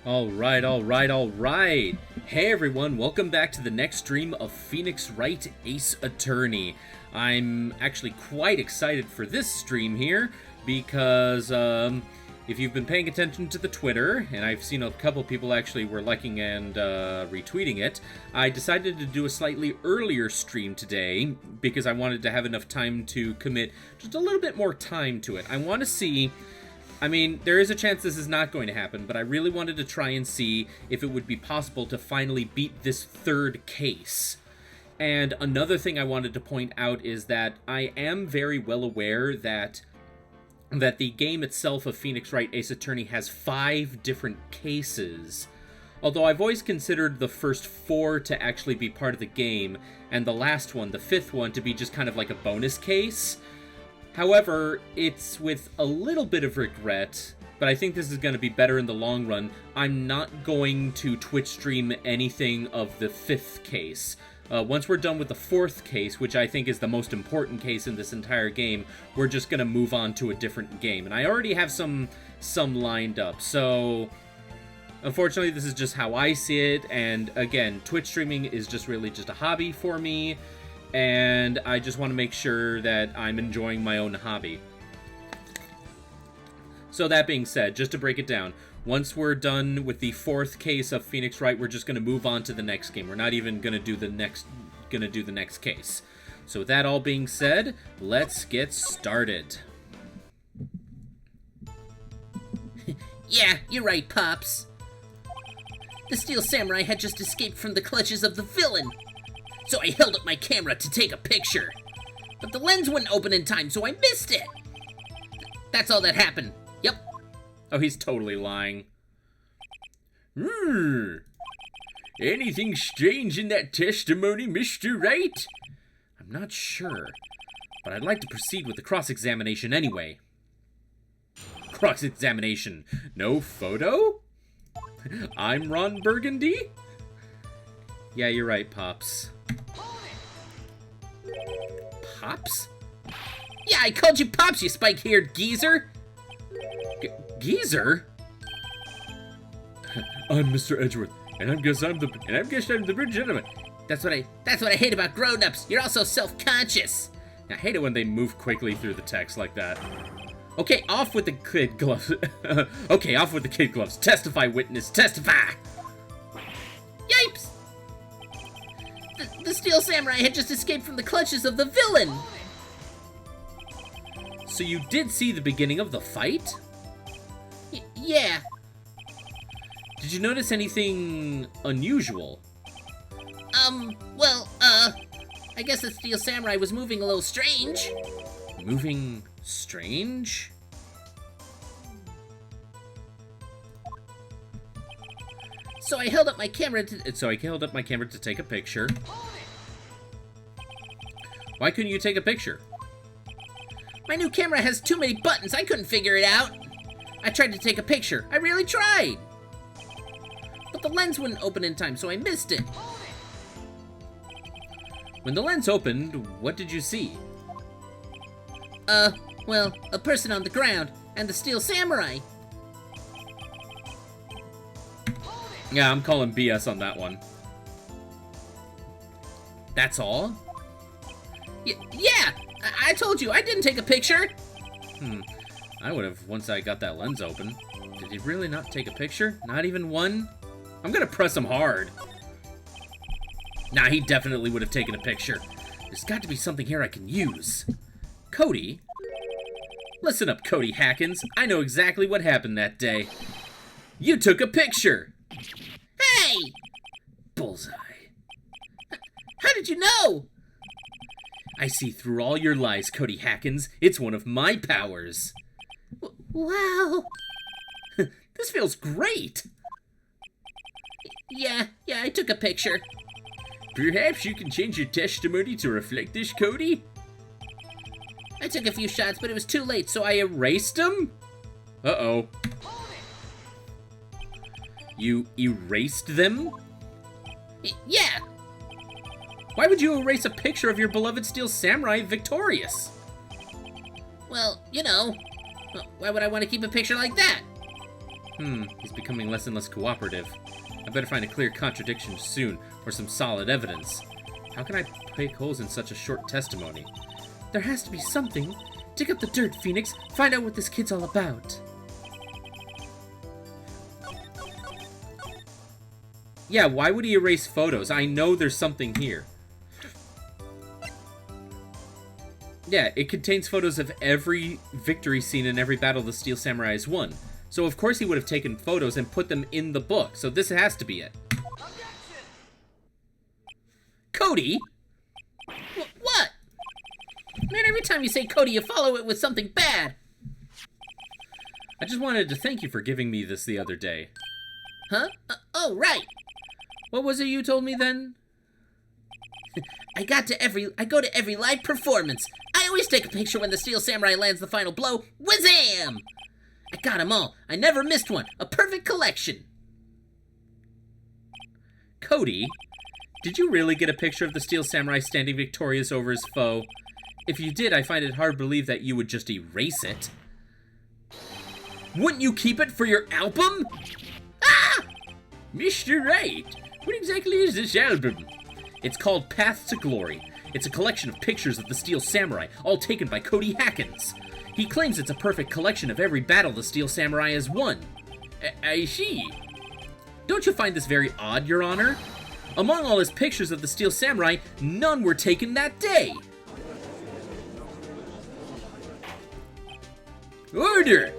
Alright. Hey everyone, welcome back to the next stream of Phoenix Wright Ace Attorney. I'm actually quite excited for this stream here because if you've been paying attention to the Twitter, and I've seen a couple people actually were liking and retweeting it, I decided to do a slightly earlier stream today because I wanted to have enough time to commit just a little bit more time to it. I want to see... I mean, there is a chance this is not going to happen, but I really wanted to try and see if it would be possible to finally beat this third case. And another thing I wanted to point out is that I am very well aware that the game itself of Phoenix Wright Ace Attorney has 5 different cases. Although I've always considered the first 4 to actually be part of the game, and the last one, the 5th one, to be just kind of like a bonus case. However, it's with a little bit of regret, but I think this is going to be better in the long run. I'm not going to Twitch stream anything of the 5th case. Once we're done with the 4th case, which I think is the most important case in this entire game, we're just going to move on to a different game. And I already have some lined up, so... Unfortunately, this is just how I see it, and again, Twitch streaming is just really just a hobby for me. And I just want to make sure that I'm enjoying my own hobby. So that being said, just to break it down, once we're done with the 4th case of Phoenix Wright, we're just going to move on to the next game. We're not even going to do the next case. So with that all being said, let's get started. Yeah, you're right, Pops. The Steel Samurai had just escaped from the clutches of the villain. So I held up my camera to take a picture. But the lens wouldn't open in time, so I missed it. That's all that happened. Yep. Oh, he's totally lying. Anything strange in that testimony, Mr. Wright? I'm not sure, but I'd like to proceed with the cross-examination anyway. Cross-examination. No photo? I'm Ron Burgundy? Yeah, you're right, Pops. Pops? Yeah, I called you Pops, you spike-haired geezer. Geezer? I'm Mr. Edgeworth, and I guess I'm the bridge gentleman. That's what I hate about grown-ups. You're all so self-conscious. I hate it when they move quickly through the text like that. Okay, off with the kid gloves. Okay, off with the kid gloves. Testify, witness, testify! Yipes! The Steel Samurai had just escaped from the clutches of the villain. So you did see the beginning of the fight? Yeah. Did you notice anything unusual? I guess the Steel Samurai was moving a little strange. Moving strange? So I held up my camera to take a picture. Why couldn't you take a picture? My new camera has too many buttons. I couldn't figure it out. I tried to take a picture. I really tried. But the lens wouldn't open in time, so I missed it. When the lens opened, what did you see? Well, a person on the ground and the Steel Samurai. Yeah, I'm calling BS on that one. That's all? Yeah! I told you, I didn't take a picture! I would have once I got that lens open. Did he really not take a picture? Not even one? I'm gonna press him hard. Nah, he definitely would have taken a picture. There's got to be something here I can use. Cody? Listen up, Cody Hackins. I know exactly what happened that day. You took a picture! Hey! Bullseye. How did you know? I see through all your lies, Cody Hackins. It's one of my powers. Wow. This feels great. Yeah, I took a picture. Perhaps you can change your testimony to reflect this, Cody? I took a few shots, but it was too late, so I Erased them? Uh-oh. You erased them? Yeah. Why would you erase a picture of your beloved Steel Samurai victorious? Well, you know, why would I want to keep a picture like that? He's becoming less and less cooperative. I better find a clear contradiction soon, or some solid evidence. How can I poke holes in such a short testimony? There has to be something. Dig up the dirt, Phoenix. Find out what this kid's all about. Yeah, why would he erase photos? I know there's something here. Yeah, it contains photos of every victory scene in every battle the Steel Samurai has won. So of course he would have taken photos and put them in the book. So this has to be it. Cody? What? Man, every time you say Cody, you follow it with something bad. I just wanted to thank you for giving me this the other day. Huh? Oh, right. What was it you told me then? I go to every live performance. I always take a picture when the Steel Samurai lands the final blow. Wazam! I got them all. I never missed one. A perfect collection. Cody, did you really get a picture of the Steel Samurai standing victorious over his foe? If you did, I find it hard to believe that you would just erase it. Wouldn't you keep it for your album? Ah! Mr. Wright, what exactly is this album? It's called Path to Glory. It's a collection of pictures of the Steel Samurai, all taken by Cody Hackins. He claims it's a perfect collection of every battle the Steel Samurai has won. I see. Don't you find this very odd, Your Honor? Among all his pictures of the Steel Samurai, none were taken that day. Order!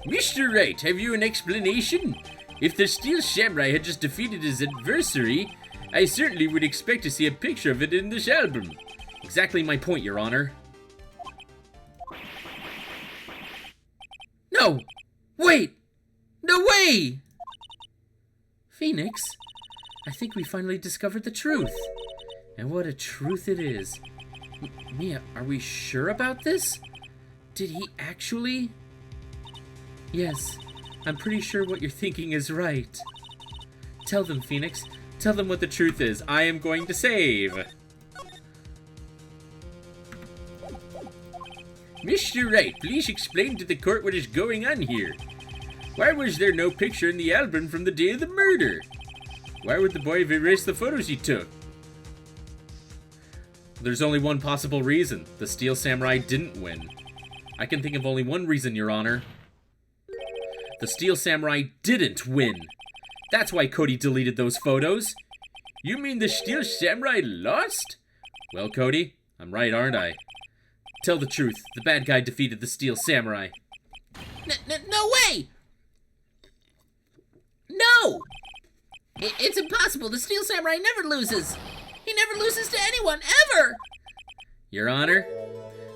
Mr. Wright, have you an explanation? If the Steel Samurai had just defeated his adversary, I certainly would expect to see a picture of it in this album. Exactly my point, Your Honor. No! Wait! No way! Phoenix, I think we finally discovered the truth. And what a truth it is. Mia, are we sure about this? Did he actually? Yes, I'm pretty sure what you're thinking is right. Tell them, Phoenix. Tell them what the truth is. I am going to save. Mr. Wright, please explain to the court what is going on here. Why was there no picture in the album from the day of the murder? Why would the boy have erased the photos he took? There's only one possible reason. The Steel Samurai didn't win. I can think of only one reason, Your Honor. The Steel Samurai didn't win. That's why Cody deleted those photos. You mean the Steel Samurai lost? Well, Cody, I'm right, aren't I? Tell the truth. The bad guy defeated the Steel Samurai. No way! No! It's impossible. The Steel Samurai never loses. He never loses to anyone, ever! Your Honor,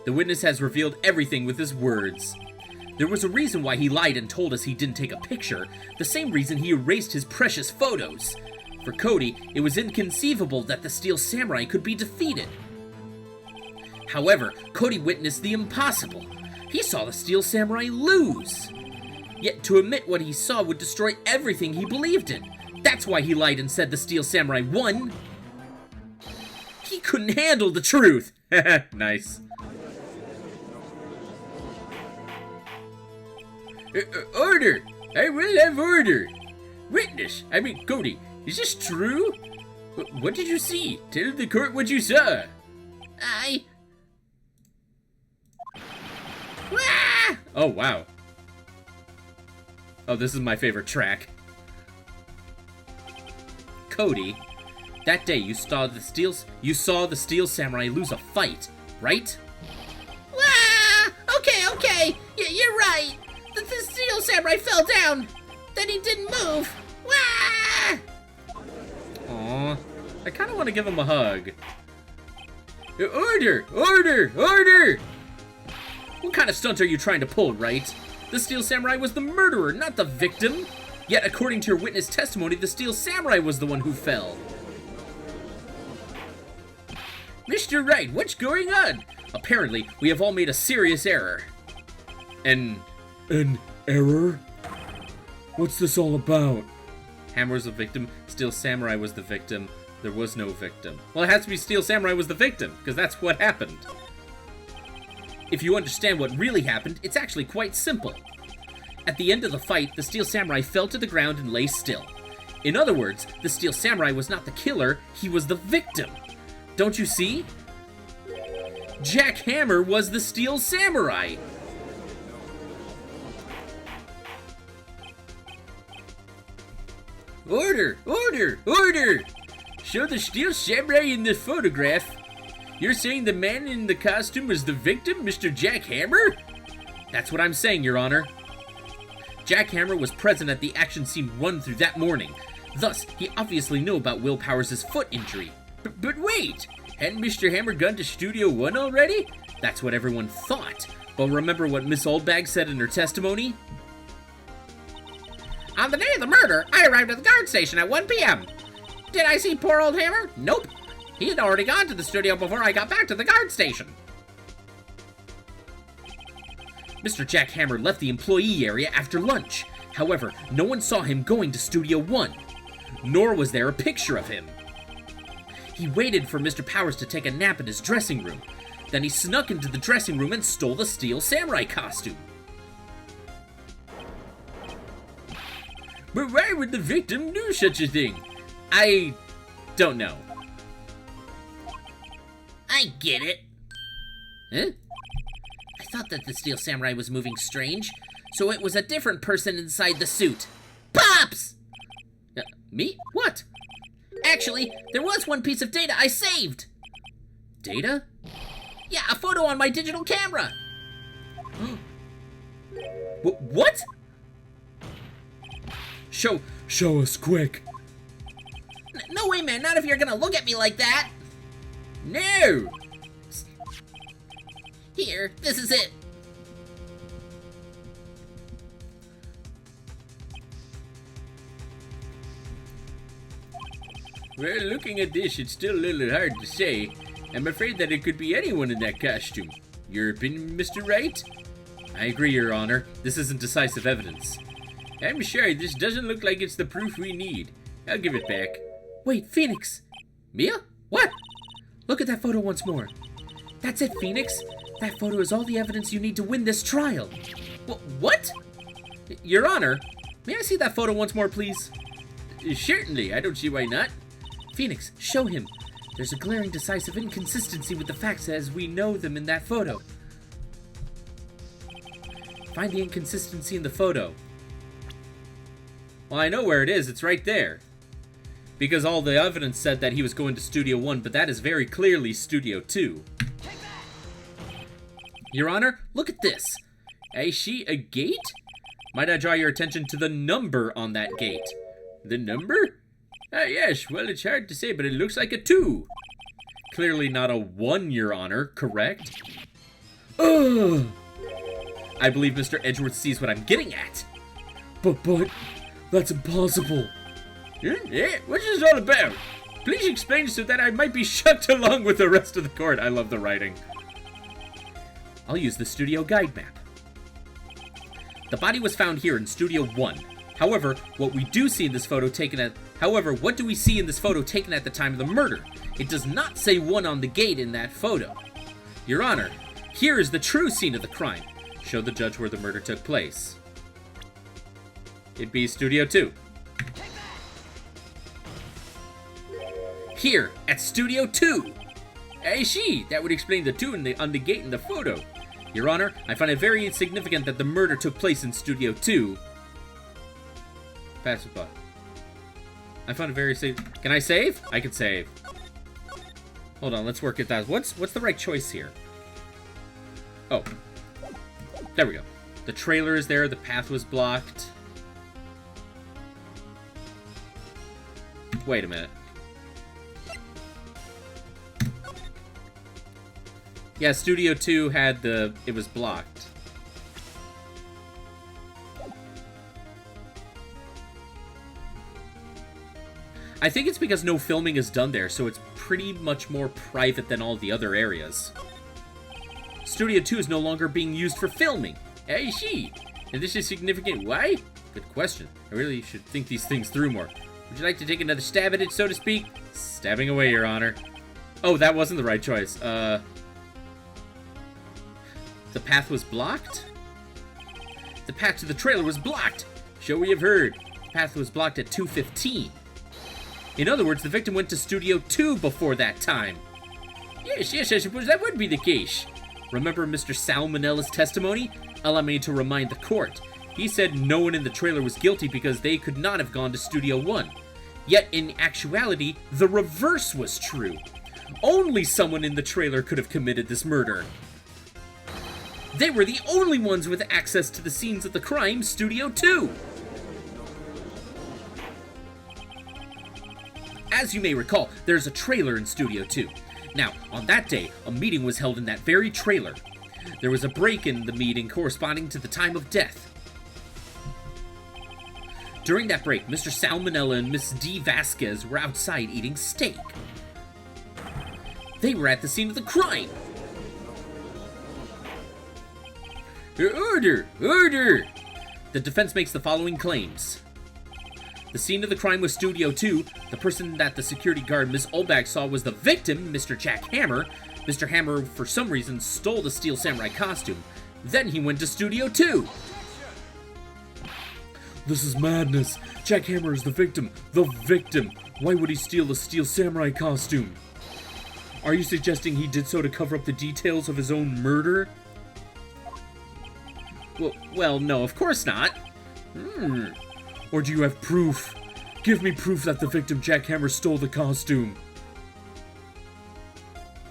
the witness has revealed everything with his words. There was a reason why he lied and told us he didn't take a picture, the same reason he erased his precious photos. For Cody, it was inconceivable that the Steel Samurai could be defeated. However, Cody witnessed the impossible. He saw the Steel Samurai lose. Yet to admit what he saw would destroy everything he believed in. That's why he lied and said the Steel Samurai won. He couldn't handle the truth. Nice. Order! I will have order! Witness, Cody, is this true? What did you see? Tell the court what you saw. Oh, wow. Oh, this is my favorite track. Cody, that day you saw the Steel Samurai lose a fight, right? Okay. You're right. The Steel Samurai fell down. Then he didn't move. Aw, I kind of want to give him a hug. Order! What kind of stunt are you trying to pull, Wright? The Steel Samurai was the murderer, not the victim. Yet, according to your witness testimony, the Steel Samurai was the one who fell. Mr. Wright, what's going on? Apparently, we have all made a serious error. An error? What's this all about? Hammer was the victim, Steel Samurai was the victim. There was no victim. Well, it has to be Steel Samurai was the victim, because that's what happened. If you understand what really happened, it's actually quite simple. At the end of the fight, the Steel Samurai fell to the ground and lay still. In other words, the Steel Samurai was not the killer, he was the victim. Don't you see? Jack Hammer was the Steel Samurai. Order! Order! Order! Show the Steel Samurai in the photograph. You're saying the man in the costume was the victim, Mr. Jack Hammer? That's what I'm saying, Your Honor. Jack Hammer was present at the action scene run through that morning. Thus, he obviously knew about Will Powers' foot injury. But wait! Hadn't Mr. Hammer gone to Studio One already? That's what everyone thought. But remember what Miss Oldbag said in her testimony? On the day of the murder, I arrived at the guard station at 1 p.m. Did I see poor old Hammer? Nope. He had already gone to the studio before I got back to the guard station. Mr. Jack Hammer left the employee area after lunch. However, no one saw him going to Studio One, nor was there a picture of him. He waited for Mr. Powers to take a nap in his dressing room. Then he snuck into the dressing room and stole the Steel Samurai costume. But why would the victim do such a thing? I don't know. I get it. Huh? I thought that the Steel Samurai was moving strange, so it was a different person inside the suit. Pops! Me? What? Actually, there was one piece of data I saved. Data? Yeah, a photo on my digital camera. What? Show us quick. No way, man, not if you're gonna look at me like that. No! Here, this is it. Well, looking at this, it's still a little hard to say. I'm afraid that it could be anyone in that costume. Your opinion, Mr. Wright? I agree, Your Honor. This isn't decisive evidence. I'm sorry, this doesn't look like it's the proof we need. I'll give it back. Wait, Phoenix! Mia? What? Look at that photo once more. That's it, Phoenix. That photo is all the evidence you need to win this trial. What? Your Honor, may I see that photo once more, please? Certainly, I don't see why not. Phoenix, show him. There's a glaring decisive inconsistency with the facts as we know them in that photo. Find the inconsistency in the photo. Well, I know where it is. It's right there. Because all the evidence said that he was going to Studio 1, but that is very clearly Studio 2. Your Honor, look at this. I see a gate? Might I draw your attention to the number on that gate? The number? Ah, yes. Well, it's hard to say, but it looks like a 2. Clearly not a 1, Your Honor, correct? Ugh! I believe Mr. Edgeworth sees what I'm getting at. But, that's impossible. What's this all about? Please explain so that I might be shucked along with the rest of the court. I love the writing. I'll use the studio guide map. The body was found here in Studio 1. However, what do we see in this photo taken at the time of the murder? It does not say 1 on the gate in that photo. Your Honor, here is the true scene of the crime. Show the judge where the murder took place. It'd be Studio 2. Here, at Studio 2. I see. That would explain the 2 on the gate in the photo. Your Honor, I find it very insignificant that the murder took place in Studio 2. Pass it by. I found it very Can I save? I can save. Hold on, let's work at that. What's the right choice here? Oh. There we go. The trailer is there, the path was blocked. Wait a minute. Yeah, Studio 2 had it was blocked. I think it's because no filming is done there, so it's pretty much more private than all the other areas. Studio 2 is no longer being used for filming. I see. And this is significant. Why? Good question. I really should think these things through more. Would you like to take another stab at it, so to speak? Stabbing away, Your Honor. Oh, that wasn't the right choice. The path was blocked? The path to the trailer was blocked. So we have heard. The path was blocked at 2:15. In other words, the victim went to Studio 2 before that time. Yes, I suppose that would be the case. Remember Mr. Salmonella's testimony? Allow me to remind the court. He said no one in the trailer was guilty because they could not have gone to Studio 1. Yet, in actuality, the reverse was true. Only someone in the trailer could have committed this murder. They were the only ones with access to the scenes of the crime, Studio 2. As you may recall, there's a trailer in Studio 2. Now, on that day, a meeting was held in that very trailer. There was a break in the meeting corresponding to the time of death. During that break, Mr. Salmonella and Miss D. Vasquez were outside eating steak. They were at the scene of the crime. Order! Order! The defense makes the following claims. The scene of the crime was Studio 2. The person that the security guard, Miss Olbach, saw was the victim, Mr. Jack Hammer. Mr. Hammer, for some reason, stole the Steel Samurai costume. Then he went to Studio 2. This is madness. Jack Hammer is the victim. The victim. Why would he steal the Steel Samurai costume? Are you suggesting he did so to cover up the details of his own murder? Well, no, of course not. Or do you have proof? Give me proof that the victim, Jack Hammer, stole the costume.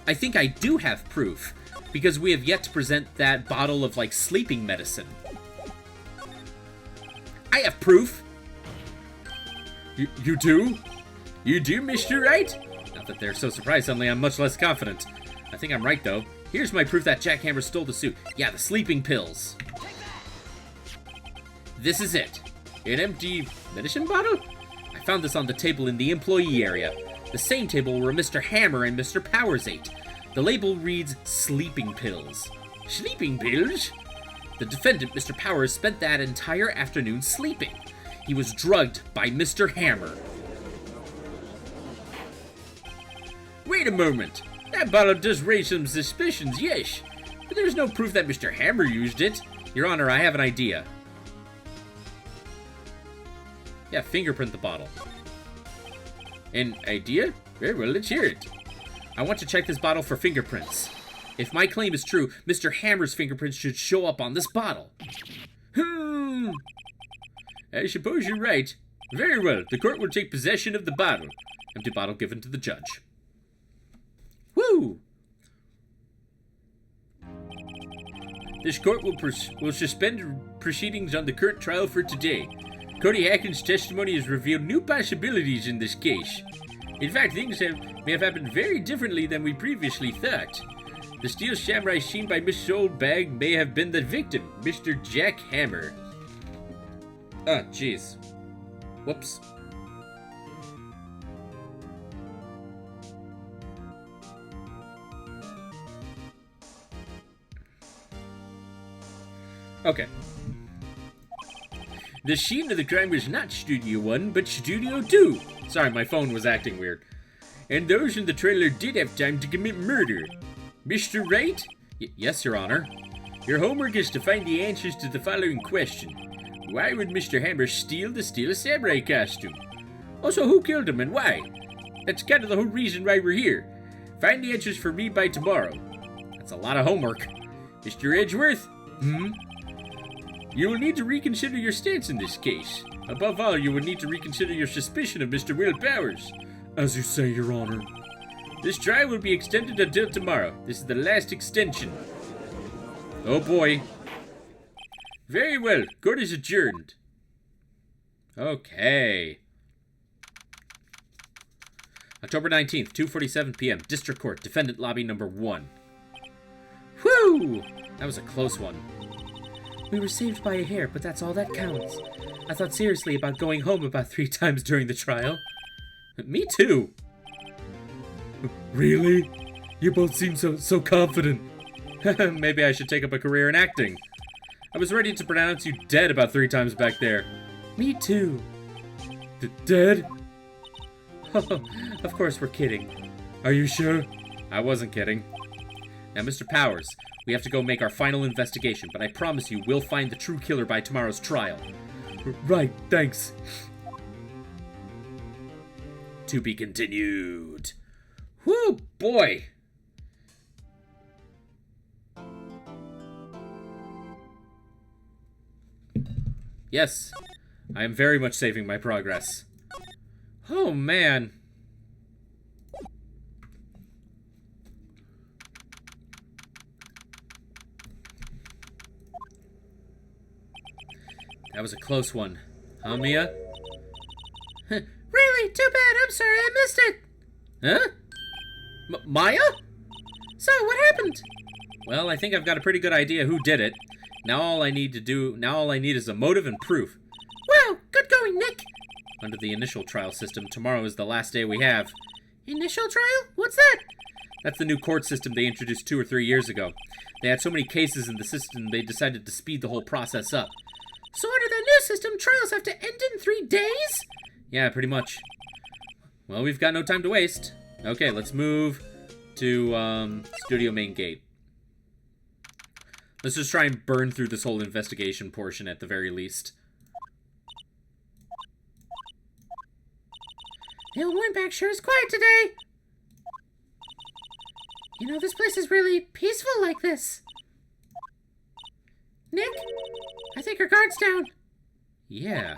I think I do have proof, because we have yet to present that bottle of, sleeping medicine. I have proof! You do? You do, Mr. Wright? Not that they're so surprised, suddenly I'm much less confident. I think I'm right, though. Here's my proof that Jack Hammer stole the suit. Yeah, the sleeping pills. This is it. An empty medicine bottle? I found this on the table in the employee area. The same table where Mr. Hammer and Mr. Powers ate. The label reads sleeping pills. Sleeping pills? The defendant, Mr. Powers, spent that entire afternoon sleeping. He was drugged by Mr. Hammer. Wait a moment. That bottle does raise some suspicions, yes. But there's no proof that Mr. Hammer used it. Your Honor, I have an idea. Yeah, fingerprint the bottle. An idea? Very well, let's hear it. I want to check this bottle for fingerprints. If my claim is true, Mr. Hammer's fingerprints should show up on this bottle. I suppose you're right. Very well, the court will take possession of the bottle. Empty bottle given to the judge. Woo! This court will suspend proceedings on the current trial for today. Cody Hackins' testimony has revealed new possibilities in this case. In fact, things may have happened very differently than we previously thought. The Steel Samurai seen by Miss Soulbag may have been the victim, Mr. Jack Hammer. Ah, jeez. Whoops. Okay. The scene of the crime was not Studio 1, but Studio 2. Sorry, my phone was acting weird. And those in the trailer did have time to commit murder. Mr. Wright? Yes, Your Honor. Your homework is to find the answers to the following question. Why would Mr. Hammer steal the Steel Samurai costume? Also, who killed him and why? That's kind of the whole reason why we're here. Find the answers for me by tomorrow. That's a lot of homework. Mr. Edgeworth? You will need to reconsider your stance in this case. Above all, you will need to reconsider your suspicion of Mr. Will Powers. As you say, Your Honor. This trial will be extended until tomorrow. This is the last extension. Oh boy. Very well. Court is adjourned. Okay. October 19th, 2:47 p.m. District Court, Defendant Lobby number 1. Whew! That was a close one. We were saved by a hair, but that's all that counts. I thought seriously about going home about 3 times during the trial. Me too. Really? You both seem so confident. Maybe I should take up a career in acting. I was ready to pronounce you dead about 3 times back there. Me too. Dead? Of course we're kidding. Are you sure? I wasn't kidding. Now, Mr. Powers, we have to go make our final investigation, but I promise you we'll find the true killer by tomorrow's trial. Right, thanks. To be continued. Whew, boy. Yes, I am very much saving my progress. Oh, man. That was a close one. Huh, Mia? Really? Too bad. I'm sorry. I missed it. Huh? Maya? So, what happened? Well, I think I've got a pretty good idea who did it. Now all I need is a motive and proof. Wow, good going, Nick. Under the initial trial system, tomorrow is the last day we have. Initial trial? What's that? That's the new court system they introduced 2 or 3 years ago. They had so many cases in the system, they decided to speed the whole process up. So under that new system, trials have to end in 3 days? Yeah, pretty much. Well, we've got no time to waste. Okay, let's move to studio main gate. Let's just try and burn through this whole investigation portion at the very least. The old windbag sure is quiet today. You know, this place is really peaceful like this. Nick, I think our guard's down. Yeah.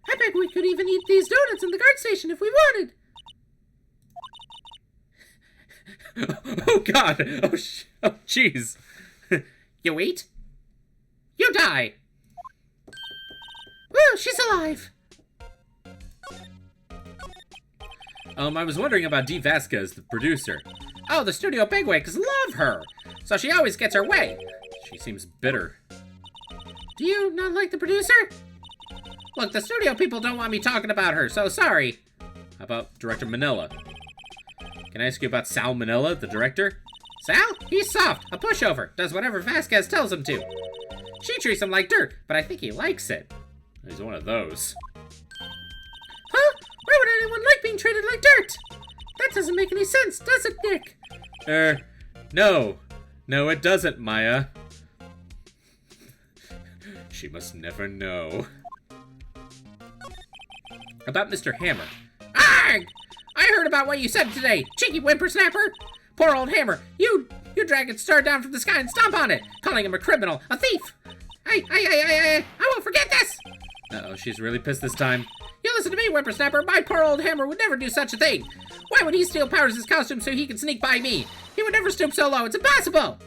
I bet we could even eat these donuts in the guard station if we wanted. Oh, God. Oh, jeez. You eat, you die. Woo, she's alive. I was wondering about Dee Vasquez, the producer. Oh, the studio bigwigs love her, so she always gets her way. She seems bitter. Do you not like the producer? Look, the studio people don't want me talking about her, so sorry. How about Director Manila? Can I ask you about Sal Manila, the director? Sal? He's soft, a pushover, does whatever Vasquez tells him to. She treats him like dirt, but I think he likes it. He's one of those. Huh? Why would anyone like being treated like dirt? That doesn't make any sense, does it, Nick? No. No, it doesn't, Maya. She must never know. About Mr. Hammer. Arg! I heard about what you said today, cheeky whippersnapper. Poor old Hammer, you drag its star down from the sky and stomp on it, calling him a criminal, a thief. I won't forget this. Uh-oh, she's really pissed this time. You listen to me, whippersnapper. My poor old Hammer would never do such a thing. Why would he steal Powers' costume so he could sneak by me? He would never stoop so low. It's impossible.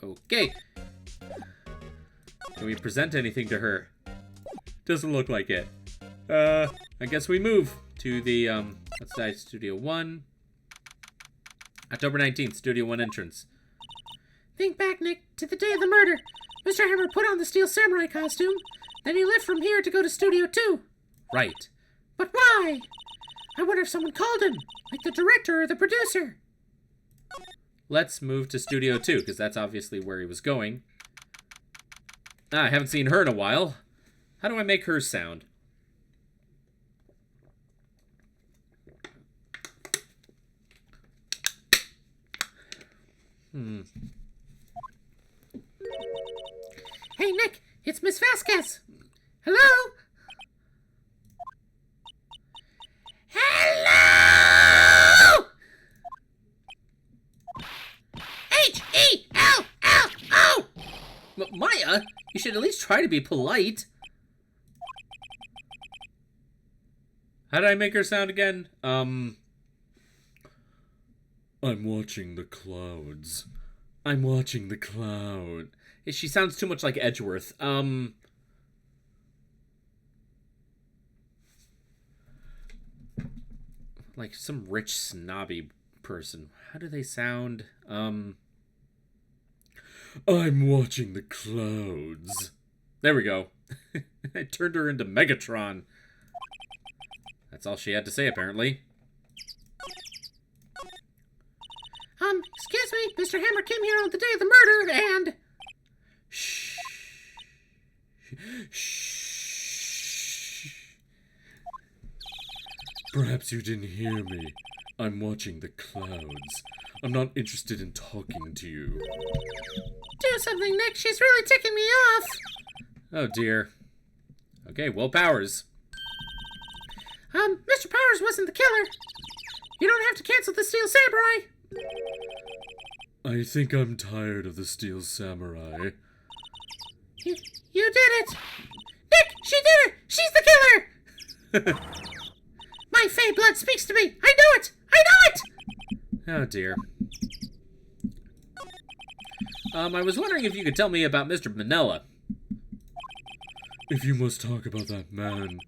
Okay. Can we present anything to her? Doesn't look like it. I guess we move to the, let's say Studio 1. October 19th, Studio 1 entrance. Think back, Nick, to the day of the murder. Mr. Hammer put on the Steel Samurai costume. Then he left from here to go to Studio 2. Right. But why? I wonder if someone called him, like the director or the producer. Let's move to Studio 2, because that's obviously where he was going. I haven't seen her in a while. How do I make her sound? Hey, Nick, it's Miss Vasquez. Hello? Hello! H-E-L-L-O! Maya, you should at least try to be polite. How did I make her sound again? I'm watching the clouds. I'm watching the cloud. She sounds too much like Edgeworth. Like some rich, snobby person. How do they sound? I'm watching the clouds. There we go. I turned her into Megatron. That's all she had to say, apparently. Excuse me, Mr. Hammer came here on the day of the murder, and... Shh. Shh. Perhaps you didn't hear me. I'm watching the clouds. I'm not interested in talking to you. Do something, Nick. She's really ticking me off. Oh, dear. Okay, Will Powers. Mr. Powers wasn't the killer. You don't have to cancel the Steel Samurai. I think I'm tired of the Steel Samurai. You did it. Nick, she did it. She's the killer. My Fey blood speaks to me. I know it. I know it. Oh, dear. I was wondering if you could tell me about Mr. Manila. If you must talk about that man,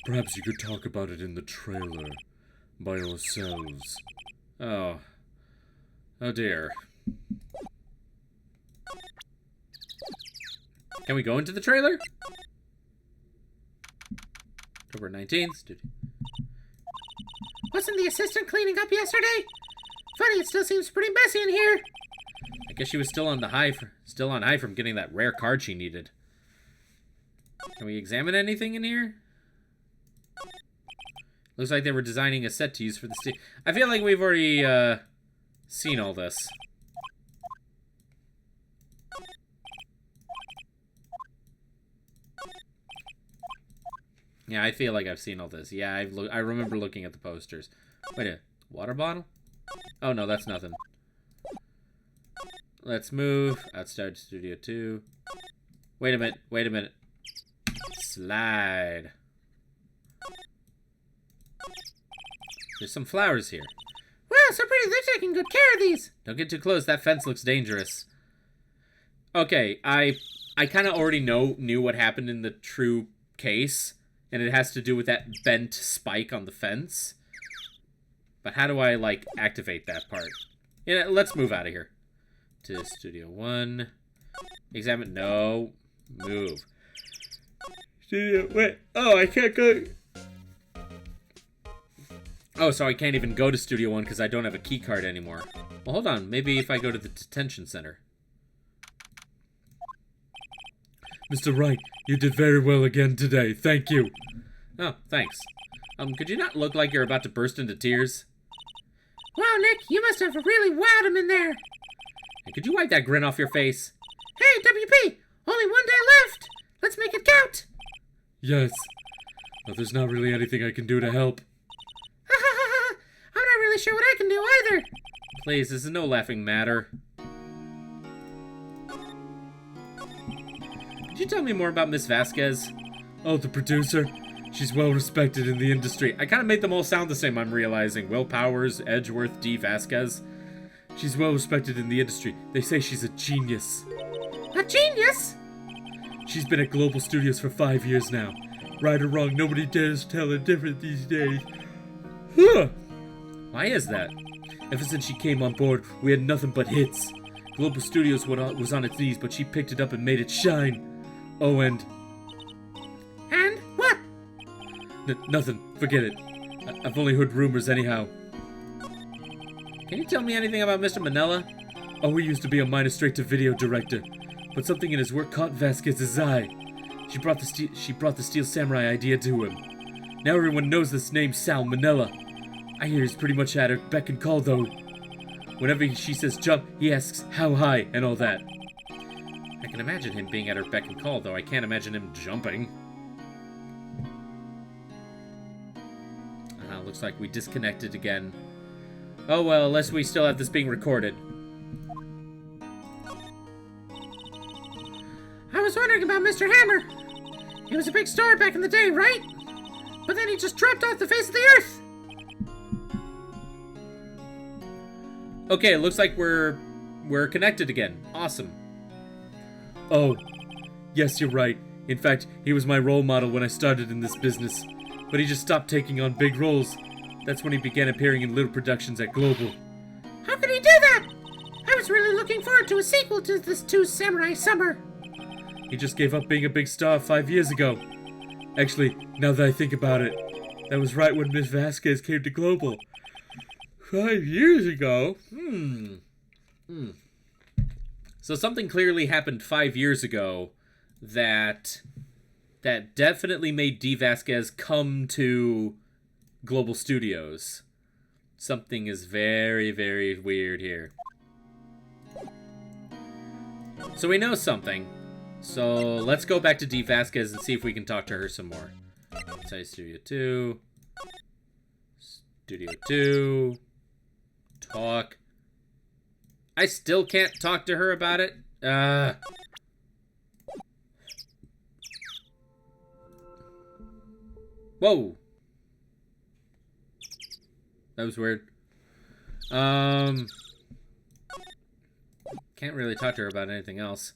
perhaps you could talk about it in the trailer by yourselves. Oh. Oh, dear. Can we go into the trailer? October 19th. Wasn't the assistant cleaning up yesterday? Funny, it still seems pretty messy in here. I guess she was still on high from getting that rare card she needed. Can we examine anything in here? Looks like they were designing a set to use for the steel. I feel like we've already seen all this. Yeah, I feel like I've seen all this. Yeah, I remember looking at the posters. Wait a water bottle? Oh no, that's nothing. Let's move outside Studio 2. Wait a minute. Wait a minute. Slide. There's some flowers here. Wow, so pretty. They're taking good care of these. Don't get too close. That fence looks dangerous. Okay, I kind of already knew what happened in the true case, and it has to do with that bent spike on the fence. But how do I, like, activate that part? Yeah, let's move out of here. To Studio 1. Examine. No. Move. Studio. Wait. Oh, I can't go. Oh, so I can't even go to Studio 1 because I don't have a key card anymore. Well, hold on. Maybe if I go to the detention center. Mr. Wright, you did very well again today. Thank you. Oh, thanks. Could you not look like you're about to burst into tears? Wow, Nick, you must have really wowed him in there. And could you wipe that grin off your face? Hey, WP, only one day left. Let's make it count. Yes, but there's not really anything I can do to help. I'm not really sure what I can do either. Please, this is no laughing matter. Could you tell me more about Miss Vasquez? Oh, the producer? She's well respected in the industry. I kind of made them all sound the same, I'm realizing. Will Powers, Edgeworth, D. Vasquez. She's well respected in the industry. They say she's a genius. A genius? She's been at Global Studios for 5 years now. Right or wrong, nobody dares tell her different these days. Huh. Why is that? Ever since she came on board, we had nothing but hits. Global Studios was on its knees, but she picked it up and made it shine. Oh, and what? Nothing. Forget it. I've only heard rumors anyhow. Can you tell me anything about Mr. Manila? Oh, he used to be a minor straight-to-video director, but something in his work caught Vasquez's eye. She brought the Steel Samurai idea to him. Now everyone knows this name, Sal Manila. I hear he's pretty much at her beck and call, though. Whenever she says jump, he asks how high and all that. I can imagine him being at her beck and call, though I can't imagine him jumping. Looks like we disconnected again. Oh well, unless we still have this being recorded. I was wondering about Mr. Hammer. He was a big star back in the day, right? But then he just dropped off the face of the earth. Okay, it looks like we're connected again. Awesome. Oh, yes, you're right. In fact, he was my role model when I started in this business. But he just stopped taking on big roles. That's when he began appearing in little productions at Global. How could he do that? I was really looking forward to a sequel to this Two Samurai Summer. He just gave up being a big star 5 years ago. Actually, now that I think about it, that was right when Miss Vasquez came to Global. 5 years ago? So something clearly happened 5 years ago that definitely made D. Vasquez come to Global Studios. something is very, very weird here. So we know something. So let's go back to D. Vasquez and see if we can talk to her some more. Say Studio 2. Studio 2. Talk. I still can't talk to her about it. Whoa. That was weird. Can't really talk to her about anything else.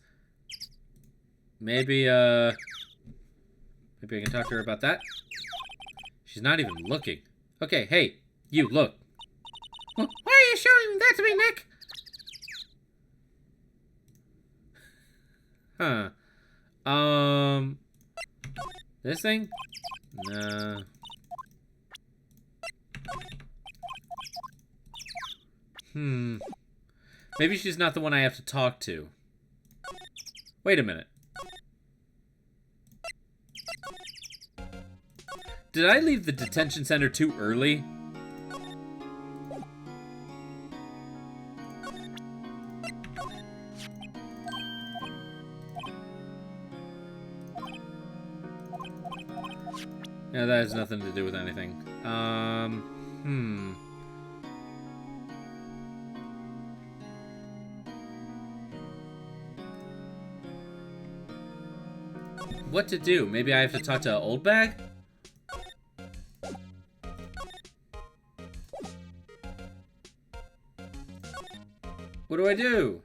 Maybe I can talk to her about that. She's not even looking. Okay, hey, you, look. Why are you showing that to me, Nick? Huh. This thing? No. Maybe she's not the one I have to talk to. Wait a minute. Did I leave the detention center too early? Yeah, that has nothing to do with anything. What to do? Maybe I have to talk to Old Bag? What do I do?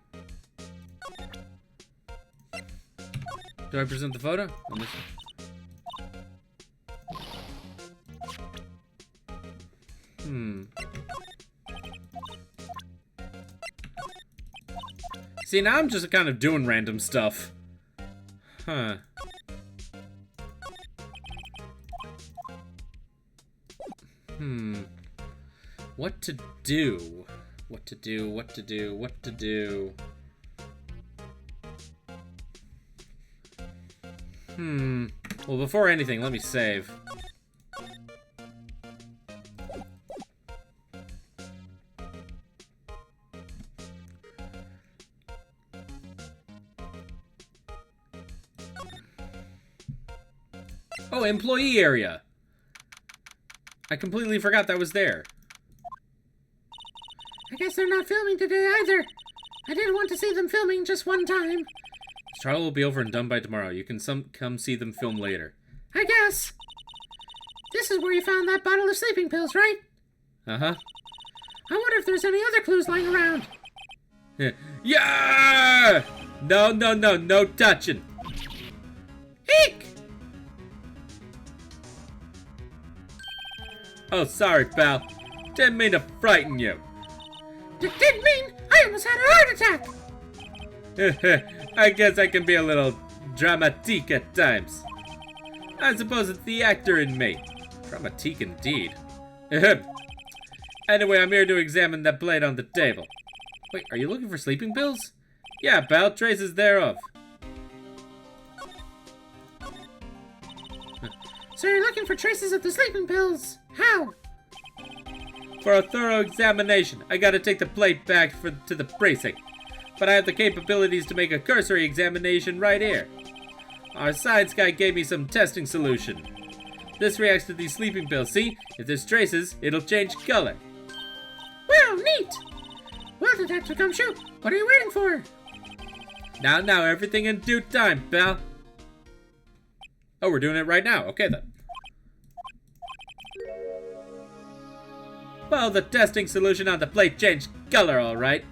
Do I present the photo? See, now I'm just kind of doing random stuff. Huh. What to do? What to do? What to do? What to do? Well, before anything, let me save. Oh, employee area. I completely forgot that was there. I guess they're not filming today either. I did want to see them filming just one time. This trial will be over and done by tomorrow. You can come see them film later. I guess. This is where you found that bottle of sleeping pills, right? Uh-huh. I wonder if there's any other clues lying around. Yeah! No, no, no, no touching. Eek! Oh, sorry, pal. Didn't mean to frighten you. Didn't mean I almost had a heart attack. I guess I can be a little dramatique at times. I suppose it's the actor in me. Dramatique indeed. Anyway, I'm here to examine that plate on the table. Wait, are you looking for sleeping pills? Yeah, pal, traces thereof. So you're looking for traces of the sleeping pills. How? For a thorough examination, I gotta take the plate back to the precinct. But I have the capabilities to make a cursory examination right here. Our science guy gave me some testing solution. This reacts to these sleeping pills. See? If there's traces, it'll change color. Wow, neat! Well, Detective Gumshoe, what are you waiting for? Now, everything in due time, pal. Oh, we're doing it right now. Okay, then. Well, the testing solution on the plate changed color, all right.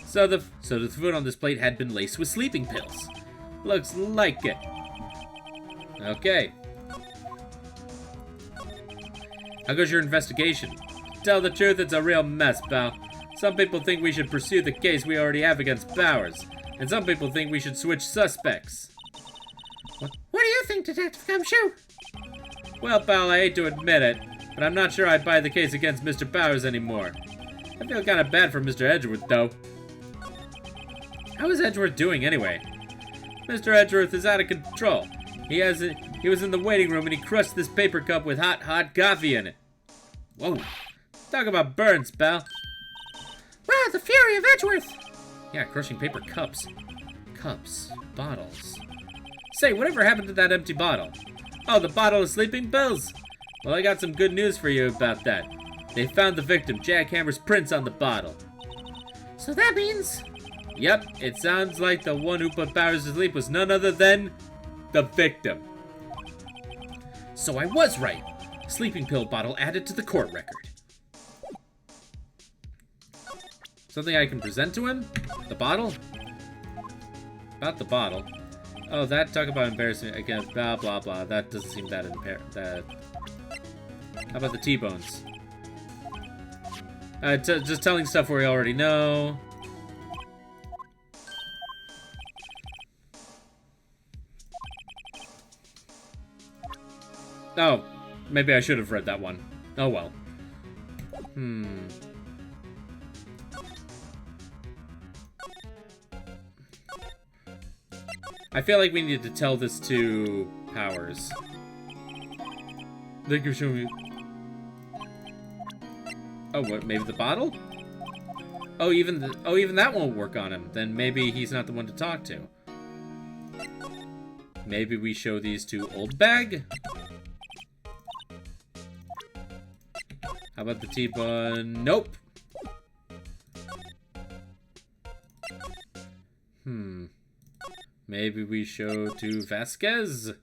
So the food on this plate had been laced with sleeping pills. Looks like it. Okay. How goes your investigation? To tell the truth, it's a real mess, pal. Some people think we should pursue the case we already have against Bowers, and some people think we should switch suspects. What do you think, Detective Gumshoe? Well, pal, I hate to admit it, but I'm not sure I buy the case against Mr. Bowers anymore. I feel kind of bad for Mr. Edgeworth, though. How is Edgeworth doing, anyway? Mr. Edgeworth is out of control. He was in the waiting room and he crushed this paper cup with hot coffee in it. Whoa. Talk about burns, pal. Wow, the fury of Edgeworth! Yeah, crushing paper cups. Cups. Bottles. Say, whatever happened to that empty bottle? Oh, the bottle of sleeping pills. Well, I got some good news for you about that. They found the victim, Jack Hammer's prints on the bottle. So that means... Yep, it sounds like the one who put Powers to sleep was none other than the victim. So I was right. Sleeping pill bottle added to the court record. Something I can present to him? The bottle? About the bottle. Oh, that, talk about embarrassment again, blah, blah, blah. That doesn't seem that that. How about the T-bones? Just telling stuff we already know. Oh, maybe I should have read that one. Oh well. I feel like we need to tell this to Powers. Thank you for showing me. Oh, what? Maybe the bottle? Oh, even that won't work on him. Then maybe he's not the one to talk to. Maybe we show these to Old Bag? How about the T-bun? Nope. Maybe we show to Vasquez?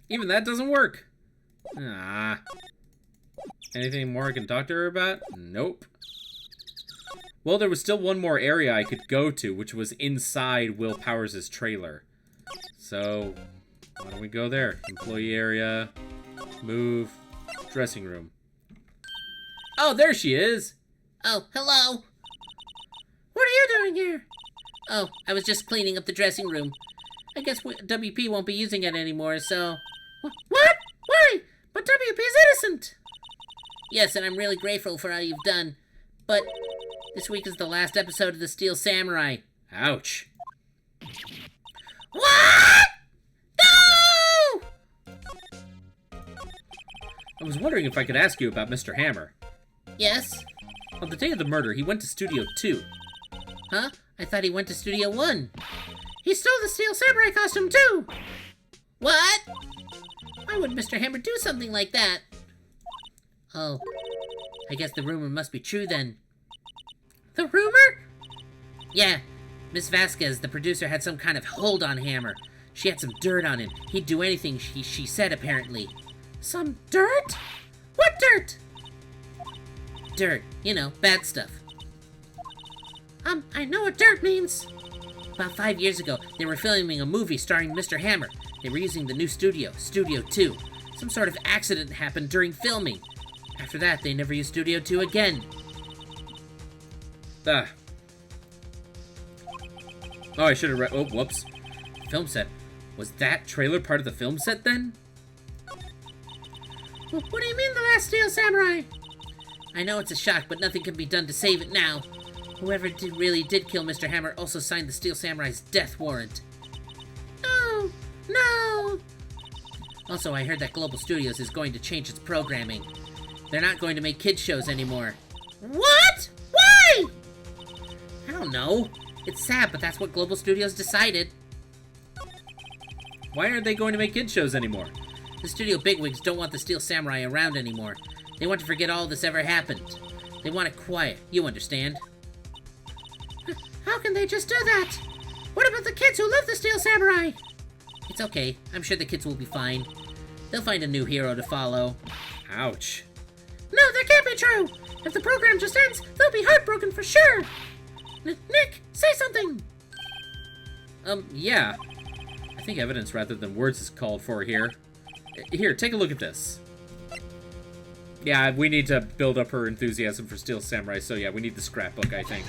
Even that doesn't work. Ah. Anything more I can talk to her about? Nope. Well, there was still one more area I could go to, which was inside Will Powers' trailer. So, why don't we go there? Employee area, move, dressing room. Oh, there she is! Oh, hello. What are you doing here? Oh, I was just cleaning up the dressing room. I guess WP won't be using it anymore, so... What? Why? But WP is innocent! Yes, and I'm really grateful for all you've done. But this week is the last episode of the Steel Samurai. Ouch. What? No! I was wondering if I could ask you about Mr. Hammer. Yes? On the day of the murder, he went to Studio 2. Huh? I thought he went to Studio 1. He stole the Steel Samurai costume, too! What? Why would Mr. Hammer do something like that? Oh, I guess the rumor must be true then. The rumor? Yeah, Miss Vasquez, the producer, had some kind of hold on Hammer. She had some dirt on him. He'd do anything she said, apparently. Some dirt? What dirt? Dirt, you know, bad stuff. I know what dirt means. About 5 years ago, they were filming a movie starring Mr. Hammer. They were using the new studio, Studio 2. Some sort of accident happened during filming. After that, they never used Studio 2 again. Ah. Oh, I should have read. Oh, whoops. Film set. Was that trailer part of the film set then? What do you mean, the last Steel Samurai? I know it's a shock, but nothing can be done to save it now. Whoever really did kill Mr. Hammer also signed the Steel Samurai's death warrant. Oh, no! Also, I heard that Global Studios is going to change its programming. They're not going to make kids shows anymore. What? Why? I don't know. It's sad, but that's what Global Studios decided. Why aren't they going to make kids shows anymore? The studio bigwigs don't want the Steel Samurai around anymore. They want to forget all this ever happened. They want it quiet, you understand? How can they just do that? What about the kids who love the Steel Samurai? It's okay. I'm sure the kids will be fine. They'll find a new hero to follow. Ouch. No, that can't be true! If the program just ends, they'll be heartbroken for sure! Nick, say something! Yeah. I think evidence rather than words is called for here. Here, take a look at this. Yeah, we need to build up her enthusiasm for Steel Samurai, so yeah, we need the scrapbook, I think.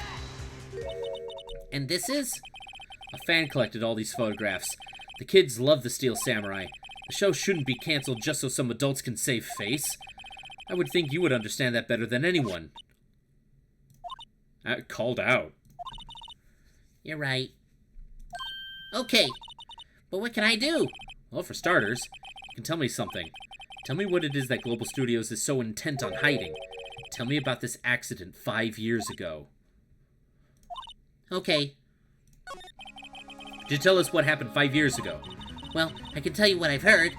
And this is? A fan collected all these photographs. The kids love the Steel Samurai. The show shouldn't be canceled just so some adults can save face. I would think you would understand that better than anyone. Called out. You're right. Okay, but what can I do? Well, for starters, you can tell me something. Tell me what it is that Global Studios is so intent on hiding. Tell me about this accident 5 years ago. Okay, Could you tell us what happened 5 years ago? well, I can tell you what I've heard.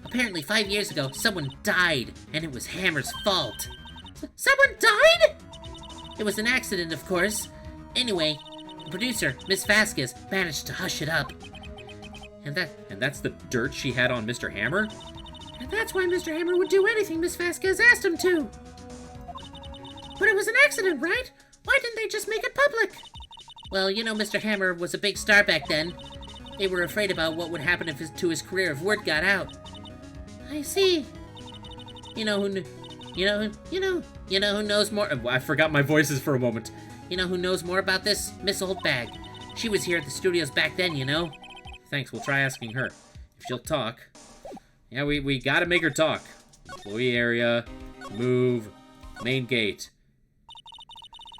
Apparently 5 years ago, someone died, and it was Hammer's fault. Someone died? It was an accident, of course. Anyway, the producer, Miss Vasquez, managed to hush it up. And that's the dirt she had on Mr. Hammer? And that's why Mr. Hammer would do anything Miss Vasquez asked him to. But it was an accident, right? Why didn't they just make it public? Well, you know, Mr. Hammer was a big star back then. They were afraid about what would happen to his career if word got out. I see. You know who knows more? I forgot my voices for a moment. You know who knows more about this? Miss Oldbag. She was here at the studios back then, you know. Thanks, we'll try asking her. If she'll talk. Yeah, we gotta make her talk. Employee area, move, main gate.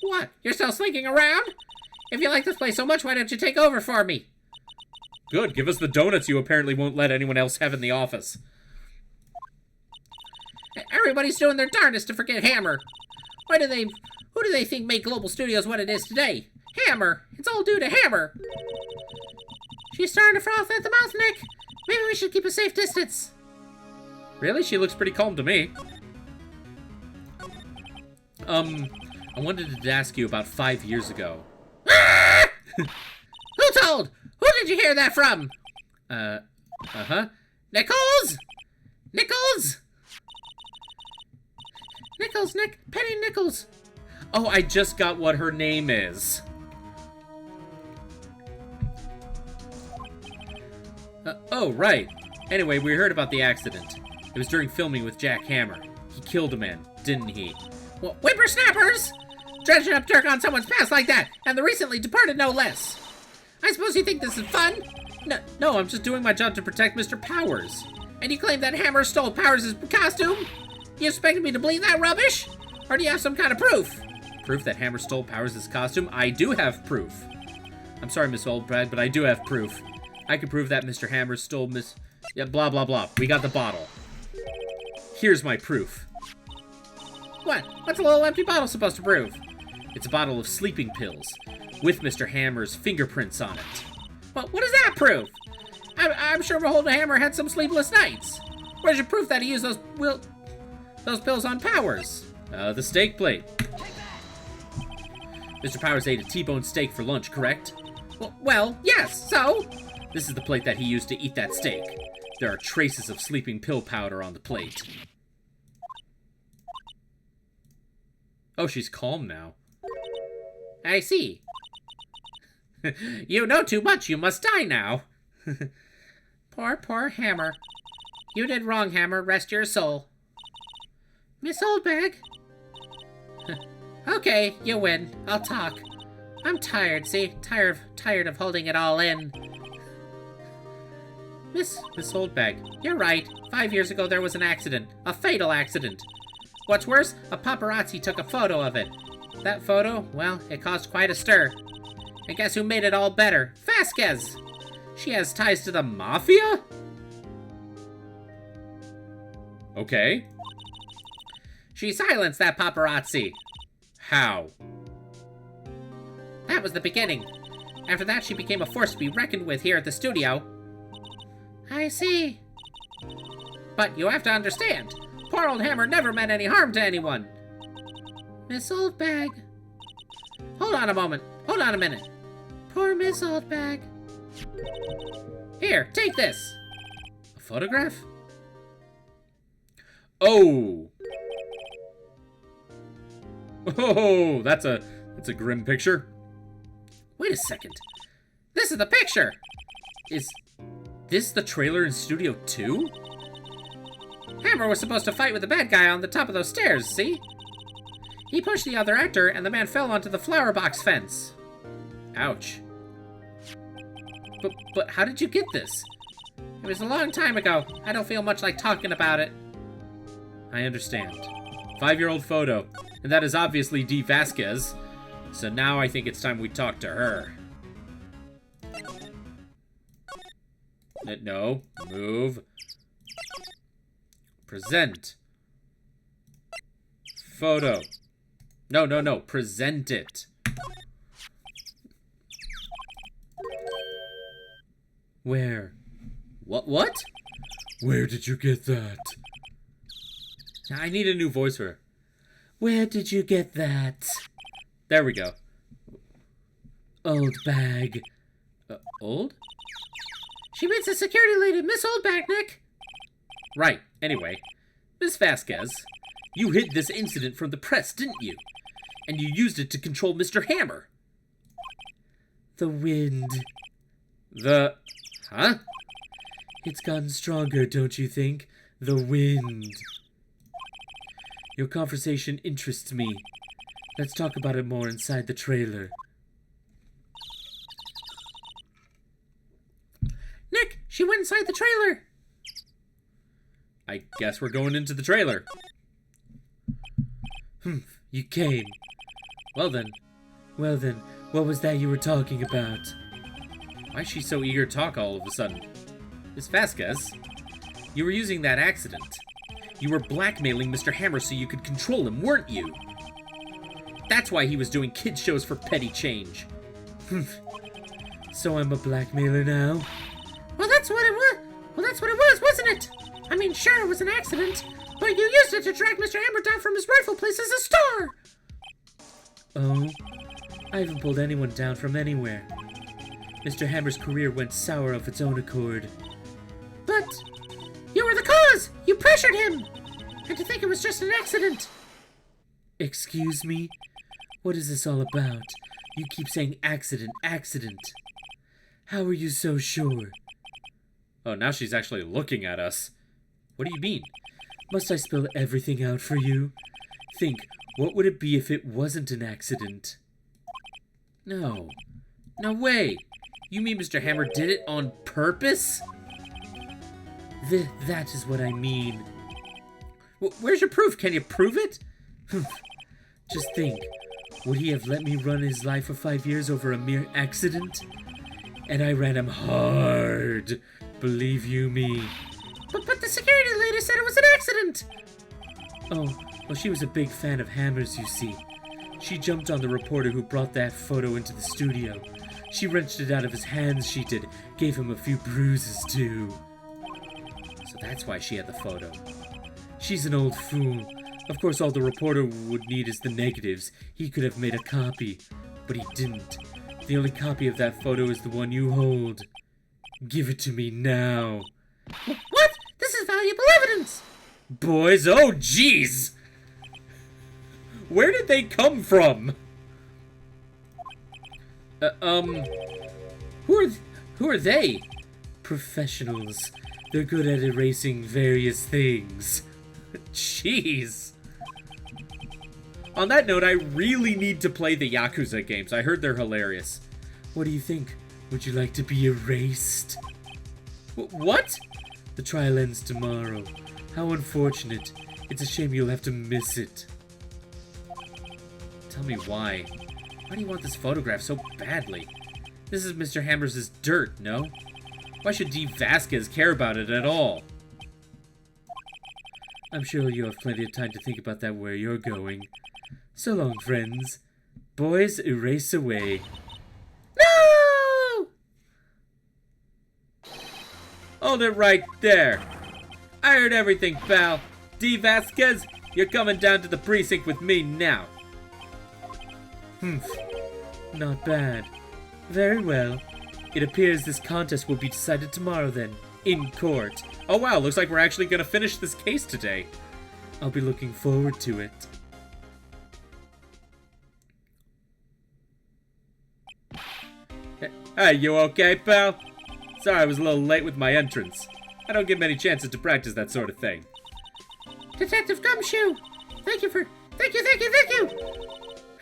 What? You're still slinking around? If you like this place so much, why don't you take over for me? Good, give us the donuts you apparently won't let anyone else have in the office. Everybody's doing their darndest to forget Hammer. Who do they think made Global Studios what it is today? Hammer! It's all due to Hammer! She's starting to froth at the mouth, Nick. Maybe we should keep a safe distance. Really? She looks pretty calm to me. I wanted to ask you about 5 years ago. Who told? Who did you hear that from? Uh-huh. Nichols? Nichols? Nichols, Penny Nichols. Oh, I just got what her name is. Oh, right. Anyway, we heard about the accident. It was during filming with Jack Hammer. He killed a man, didn't he? Well, whippersnappers! Dredging up dirt on someone's past like that, and the recently departed no less. I suppose you think this is fun? No, I'm just doing my job to protect Mr. Powers. And you claim that Hammer stole Powers' costume? You expected me to believe that rubbish? Or do you have some kind of proof? Proof that Hammer stole Powers' costume? I do have proof. I'm sorry, Miss Oldbrad, but I do have proof. I can prove that Mr. Hammer stole Yeah, blah, blah, blah. We got the bottle. Here's my proof. What? What's a little empty bottle supposed to prove? It's a bottle of sleeping pills with Mr. Hammer's fingerprints on it. Well, what does that prove? I'm sure Beholder Hammer had some sleepless nights. Where's your proof that he used those pills on Powers? The steak plate. Mr. Powers ate a T-bone steak for lunch, correct? Well, yes, so? This is the plate that he used to eat that steak. There are traces of sleeping pill powder on the plate. Oh, she's calm now. I see. You know too much. You must die now. Poor Hammer. You did wrong, Hammer. Rest your soul. Miss Oldbag. Okay, you win. I'll talk. I'm tired, see? Tired of holding it all in. Miss Oldbag, you're right. 5 years ago there was an accident. A fatal accident. What's worse, a paparazzi took a photo of it. That photo, well, it caused quite a stir. And guess who made it all better? Vasquez! She has ties to the mafia? Okay. She silenced that paparazzi. How? That was the beginning. After that, she became a force to be reckoned with here at the studio. I see. But you have to understand, poor old Hammer never meant any harm to anyone. Miss Oldbag. Hold on a moment. Hold on a minute. Poor Miss Oldbag. Here, take this. A photograph? Oh! Oh, that's a grim picture. Wait a second. This is the picture. Is this the trailer in Studio 2? Hammer was supposed to fight with the bad guy on the top of those stairs, see? He pushed the other actor, and the man fell onto the flower box fence. Ouch. But how did you get this? It was a long time ago. I don't feel much like talking about it. I understand. 5-year-old photo. And that is obviously Dee Vasquez. So now I think it's time we talk to her. No. Move. Present. Photo. No. Present it. Where? What? Where did you get that? I need a new voice for her. Where did you get that? There we go. Old bag. Old? She means the security lady, Miss Oldback, Nick. Right. Anyway, Miss Vasquez, you hid this incident from the press, didn't you? And you used it to control Mr. Hammer. The wind. Huh? It's gotten stronger, don't you think? The wind. Your conversation interests me. Let's talk about it more inside the trailer. Nick, she went inside the trailer. I guess we're going into the trailer. You came. Well then, what was that you were talking about? why is she so eager to talk all of a sudden? Miss Vasquez, you were using that accident. You were blackmailing Mr. Hammer so you could control him, weren't you? That's why he was doing kid shows for petty change. So I'm a blackmailer now? Well, that's what it was, wasn't it? I mean, sure, it was an accident, but you used it to drag Mr. Hammer down from his rightful place as a star. Oh? I haven't pulled anyone down from anywhere. Mr. Hammer's career went sour of its own accord. But you were the cause! You pressured him! And to think it was just an accident! Excuse me? What is this all about? You keep saying accident. How are you so sure? Oh, now she's actually looking at us. What do you mean? Must I spell everything out for you? Think, what would it be if it wasn't an accident? No. No way! You mean Mr. Hammer did it on purpose? That is what I mean. Where's your proof? Can you prove it? Just think, would he have let me run his life for 5 years over a mere accident? And I ran him hard, believe you me. But the security lady said it was an accident! Oh, well, she was a big fan of Hammers, you see. She jumped on the reporter who brought that photo into the studio. She wrenched it out of his hands, she did. Gave him a few bruises, too. So that's why she had the photo. She's an old fool. Of course, all the reporter would need is the negatives. He could have made a copy, but he didn't. The only copy of that photo is the one you hold. Give it to me now. What? This is valuable evidence! Boys, oh jeez! Where did they come from? Who are they? Professionals. They're good at erasing various things. Jeez. On that note, I really need to play the Yakuza games. I heard they're hilarious. What do you think? Would you like to be erased? What? The trial ends tomorrow. How unfortunate. It's a shame you'll have to miss it. Tell me why. Why do you want this photograph so badly? This is Mr. Hammer's dirt, no? Why should D. Vasquez care about it at all? I'm sure you'll have plenty of time to think about that where you're going. So long, friends. Boys, erase away. No! Hold it right there. I heard everything, pal. D. Vasquez, you're coming down to the precinct with me now. Not bad. Very well. It appears this contest will be decided tomorrow then, in court. Oh wow, looks like we're actually gonna finish this case today. I'll be looking forward to it. Hey, you okay, pal? Sorry I was a little late with my entrance. I don't get many chances to practice that sort of thing. Detective Gumshoe! Thank you!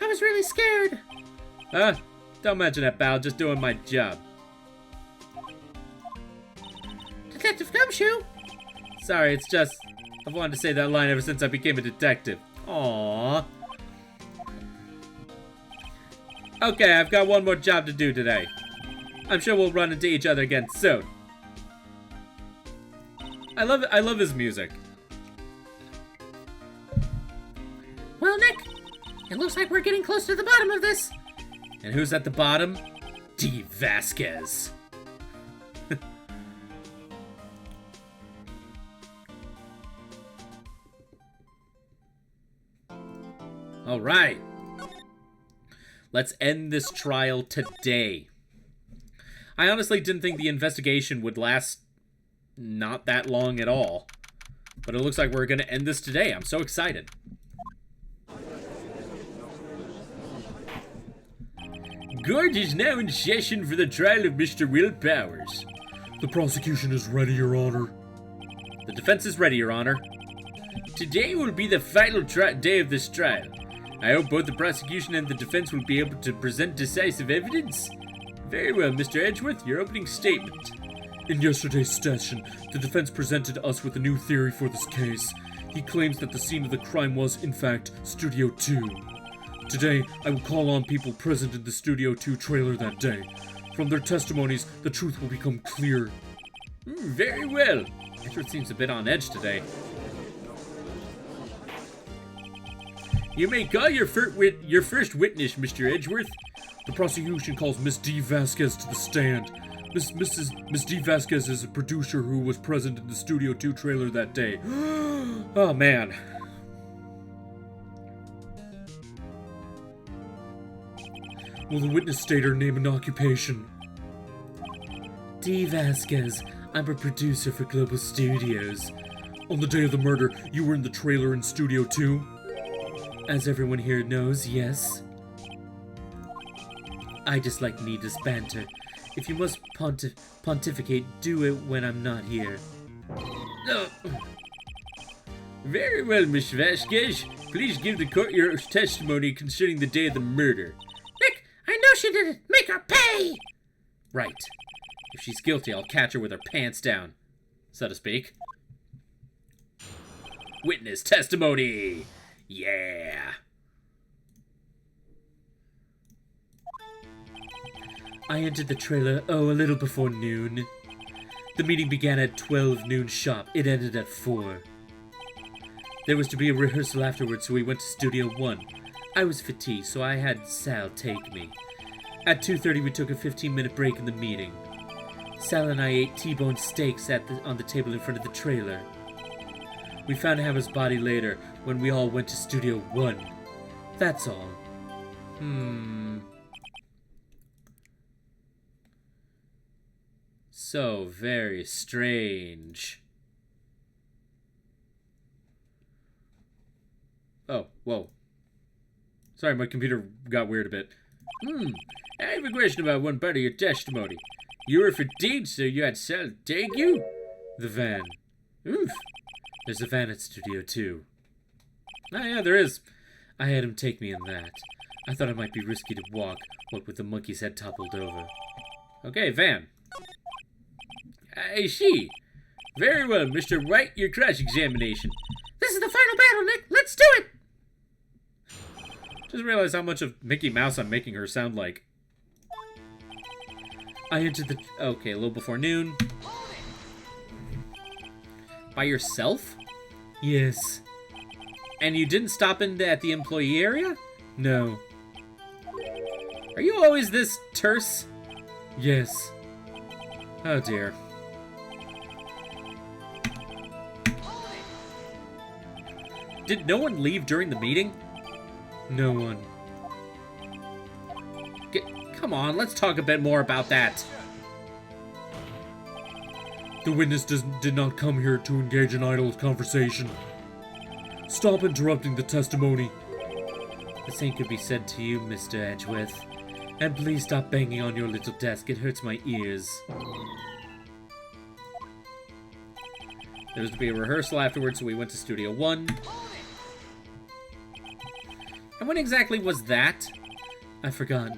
I was really scared. Don't mention it, pal. Just doing my job. Detective Gumshoe! Sorry, it's just... I've wanted to say that line ever since I became a detective. Aww. Okay, I've got one more job to do today. I'm sure we'll run into each other again soon. I love it. I love his music. Well, Nick, it looks like we're getting close to the bottom of this. And who's at the bottom? D. Vasquez. All right. Let's end this trial today. I honestly didn't think the investigation would last not that long at all. But it looks like we're going to end this today. I'm so excited. Court is now in session for the trial of Mr. Will Powers. The prosecution is ready, Your Honor. The defense is ready, Your Honor. Today will be the final day of this trial. I hope both the prosecution and the defense will be able to present decisive evidence. Very well, Mr. Edgeworth, your opening statement. In yesterday's session, the defense presented us with a new theory for this case. He claims that the scene of the crime was, in fact, Studio 2. Today, I will call on people present in the Studio 2 trailer that day. From their testimonies, the truth will become clear. Very well. Edgeworth seems a bit on edge today. You may call your first witness, Mr. Edgeworth. The prosecution calls Miss D. Vasquez to the stand. Miss D. Vasquez is a producer who was present in the Studio 2 trailer that day. Oh, man. Will the witness state her name and occupation? D. Vasquez. I'm a producer for Global Studios. On the day of the murder, you were in the trailer in Studio 2? As everyone here knows, yes. I just like needless banter. If you must pontificate, do it when I'm not here. Oh. Very well, Miss Vasquez. Please give the court your testimony concerning the day of the murder. Nick, I know she did it. Make her pay! Right. If she's guilty, I'll catch her with her pants down, so to speak. Witness testimony! Yeah! I entered the trailer, a little before noon. The meeting began at 12 noon sharp. It ended at 4. There was to be a rehearsal afterwards, so we went to Studio 1. I was fatigued, so I had Sal take me. At 2:30, we took a 15-minute break in the meeting. Sal and I ate T-bone steaks on the table in front of the trailer. We found Hammer's body later, when we all went to Studio 1. That's all. So very strange. Oh, whoa. Sorry, my computer got weird a bit. I have a question about one part of your testimony. You were fatigued, so you had Sal take you? The van. Oof. There's a van at Studio 2. Oh, yeah, there is. I had him take me in that. I thought it might be risky to walk, what with the monkey's head toppled over. Okay, van. I see. Very well, Mr. Wright, your cross-examination. This is the final battle, Nick. Let's do it! Just realized how much of Mickey Mouse I'm making her sound like. I entered the... Okay, a little before noon. By yourself? Yes. And you didn't stop in at the employee area? No. Are you always this terse? Yes. Oh dear. Did no one leave during the meeting? No one. Come on, let's talk a bit more about that. The witness did not come here to engage in idle conversation. Stop interrupting the testimony. The same could be said to you, Mr. Edgeworth. And please stop banging on your little desk. It hurts my ears. There was to be a rehearsal afterwards, so we went to Studio 1. And when exactly was that? I've forgotten.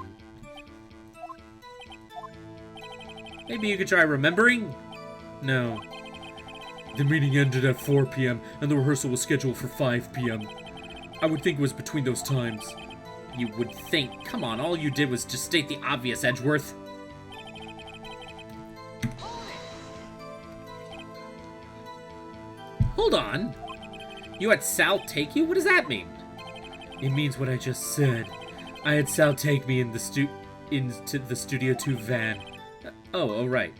Maybe you could try remembering? No. The meeting ended at 4 p.m. and the rehearsal was scheduled for 5 p.m. I would think it was between those times. You would think. Come on, all you did was just state the obvious, Edgeworth. hold on. You had Sal take you? What does that mean? It means what I just said. I had Sal take me into the Studio 2 van. Oh, right.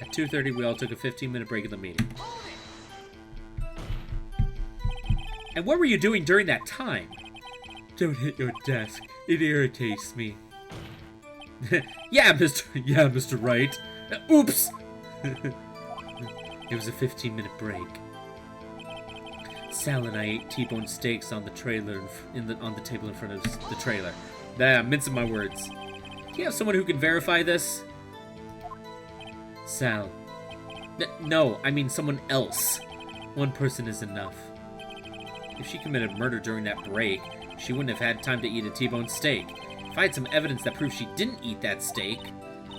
At 2:30, we all took a 15-minute break in the meeting. And what were you doing during that time? Don't hit your desk. It irritates me. Yeah, Mr. Yeah, Mr. Wright. Oops! It was a 15-minute break. Sal and I ate T-bone steaks on the trailer on the table in front of the trailer. Nah, I'm mincing my words. Do you have someone who can verify this? Sal. No, I mean someone else. One person is enough. If she committed murder during that break, she wouldn't have had time to eat a T-bone steak. If I had some evidence that proves she didn't eat that steak...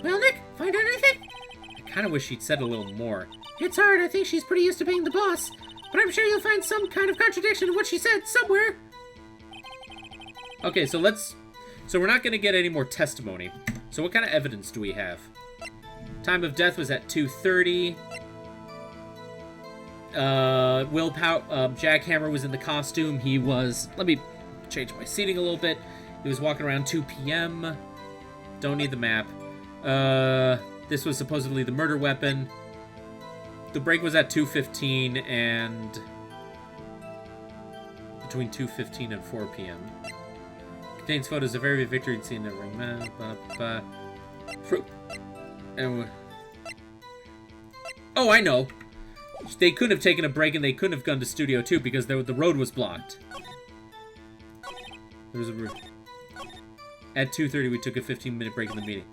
Well, Nick, find out anything? I kind of wish she'd said a little more. It's hard. I think she's pretty used to being the boss. But I'm sure you'll find some kind of contradiction in what she said somewhere. Okay, so we're not going to get any more testimony. So what kind of evidence do we have? Time of death was at 2:30. Jackhammer was in the costume. He was... Let me change my seating a little bit. He was walking around 2 p.m. Don't need the map. This was supposedly the murder weapon. The break was at 2:15 and... between 2:15 and 4 p.m. Contains photos of every victory scene that Oh, I know. They couldn't have taken a break and they couldn't have gone to Studio 2 because the road was blocked. There was a... At 2:30, we took a 15-minute break in the meeting.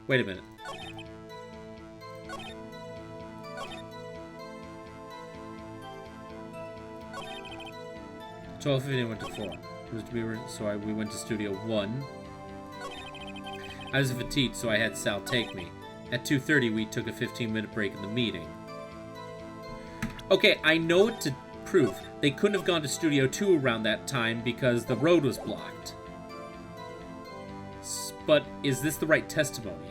Wait a minute. $12:15 went to 4. We went to Studio 1. I was fatigued, so I had Sal take me. At 2:30, we took a 15-minute break in the meeting. Okay, I know what to prove. They couldn't have gone to Studio 2 around that time because the road was blocked. But is this the right testimony?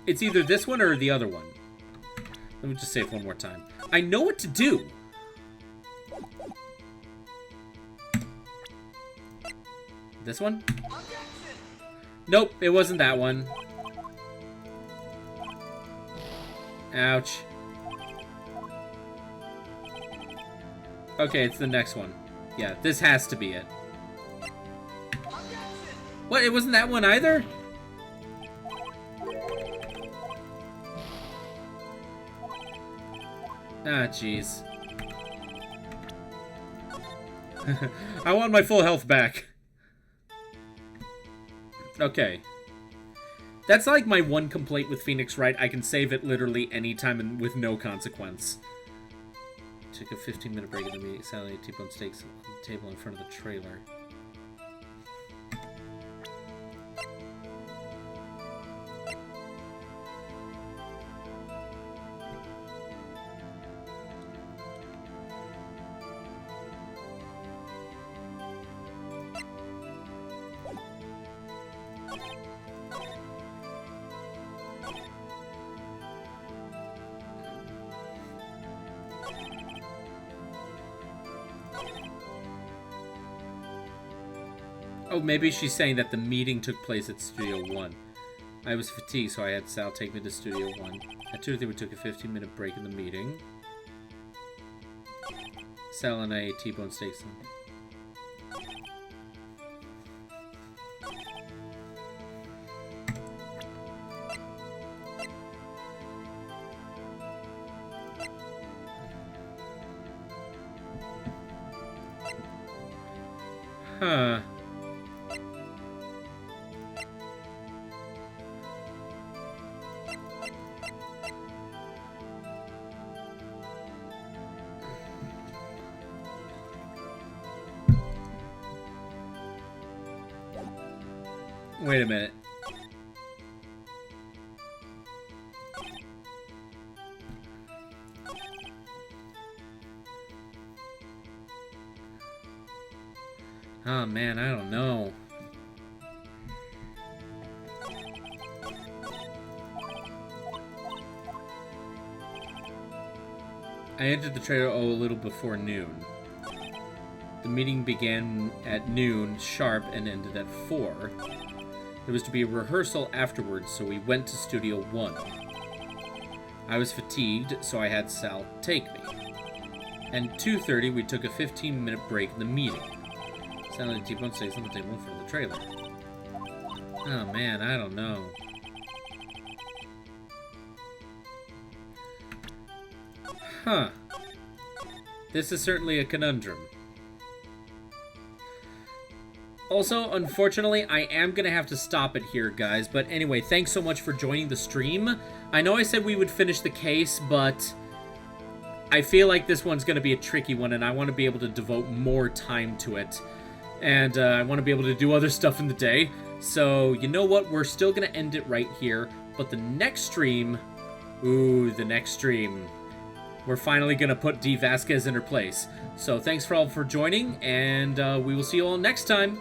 It's either this one or the other one. Let me just say it one more time. I know what to do. This one? Nope, it wasn't that one. Ouch. Okay, it's the next one. Yeah, this has to be it. What? It wasn't that one either? Ah, jeez. I want my full health back. Okay. That's like my one complaint with Phoenix Wright. I can save it literally anytime and with no consequence. Took a 15-minute break in the meeting. Sally T-bone steaks on the table in front of the trailer. Oh, maybe she's saying that the meeting took place at Studio 1. I was fatigued, so I had Sal take me to Studio 1. At 2:30, we took a 15-minute break in the meeting. Sal and I ate T-bone steaks. Huh. Wait a minute. Oh man, I don't know. I entered the trailer a little before noon. The meeting began at noon sharp and ended at 4. There was to be a rehearsal afterwards, so we went to Studio 1. I was fatigued, so I had Sal take me. And 2:30, we took a 15-minute break in the meeting. Sal and T-Bone say something from the trailer. Oh man, I don't know. Huh. This is certainly a conundrum. Also, unfortunately, I am going to have to stop it here, guys. But anyway, thanks so much for joining the stream. I know I said we would finish the case, but I feel like this one's going to be a tricky one, and I want to be able to devote more time to it. And I want to be able to do other stuff in the day. So, you know what? We're still going to end it right here. But the next stream... Ooh, the next stream... We're finally going to put Dee Vasquez in her place. So thanks for all for joining, and we will see you all next time.